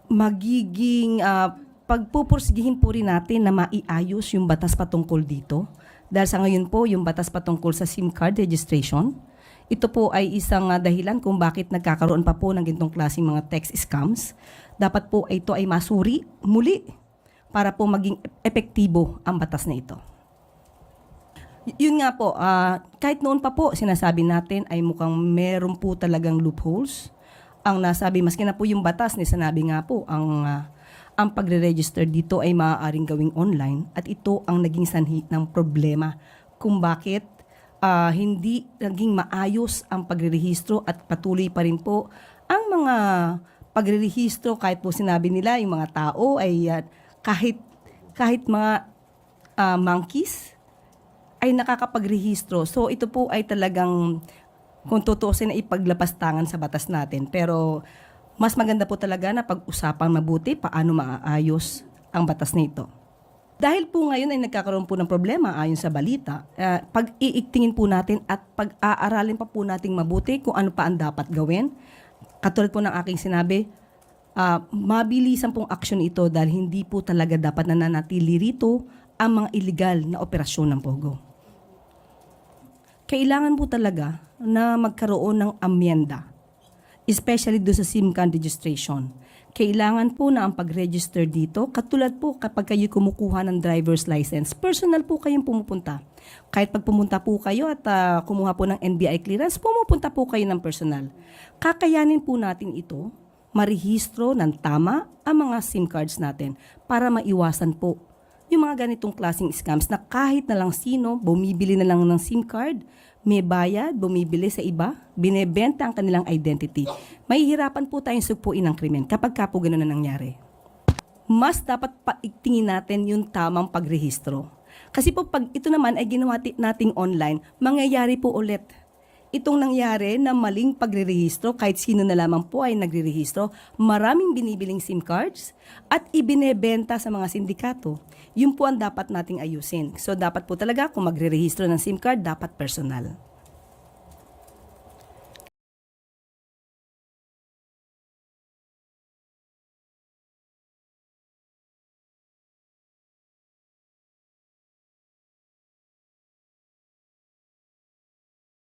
magiging pagpupursgihin po rin natin na maiayos yung batas patungkol dito. Dahil sa ngayon po, yung batas patungkol sa SIM card registration, ito po ay isang dahilan kung bakit nagkakaroon pa po ng ganitong klaseng mga text scams. Dapat po ito ay masuri muli para po maging epektibo ang batas na ito. Yun nga po, kahit noon pa po sinasabi natin ay mukhang meron po talagang loopholes. Ang nasabi, maski na po yung batas ni sinabi nga po, ang pagre-register dito ay maaaring gawing online at ito ang naging sanhi ng problema kung bakit hindi naging maayos ang pagrerehistro at patuloy pa rin po ang mga pagrerehistro kahit po sinabi nila yung mga tao ay kahit mga monkeys ay nakakapagrehistro. So ito po ay talagang kung tutuusin na ipaglapastangan sa batas natin. Pero mas maganda po talaga na pag-usapang mabuti paano maaayos ang batas na ito. Dahil po ngayon ay nagkakaroon po ng problema ayon sa balita, pag-iigtingin po natin at pag-aaralin pa po nating mabuti kung ano pa ang dapat gawin. Katulad po ng aking sinabi, mabilisan pong aksyon ito dahil hindi po talaga dapat nananatili rito ang mga illegal na operasyon ng POGO. Kailangan po talaga na magkaroon ng amyenda, especially doon sa SIM card registration. Kailangan po na ang pag-register dito, katulad po kapag kayo kumukuha ng driver's license, personal po kayong pumupunta. Kahit pag pumunta po kayo at kumuha po ng NBI clearance, pumupunta po kayo ng personal. Kakayanin po natin ito, marehistro ng tama ang mga SIM cards natin para maiwasan po yung mga ganitong klaseng scams na kahit na lang sino, bumibili na lang ng SIM card, may bayad, bumibili sa iba, binebenta ang kanilang identity. Mahihirapan po tayong sugpuin ng krimen kapag po gano'n na nangyari. Mas dapat paigtingin natin yung tamang pagrehistro. Kasi po pag ito naman ay ginawa nating online, mangyayari po ulit. Itong nangyari na maling pagrerehistro, kahit sino na lamang po ay nagrerehistro, maraming binibiling SIM cards at ibinebenta sa mga sindikato. Yun po ang dapat nating ayusin. So dapat po talaga kung magrerehistro ng SIM card, dapat personal.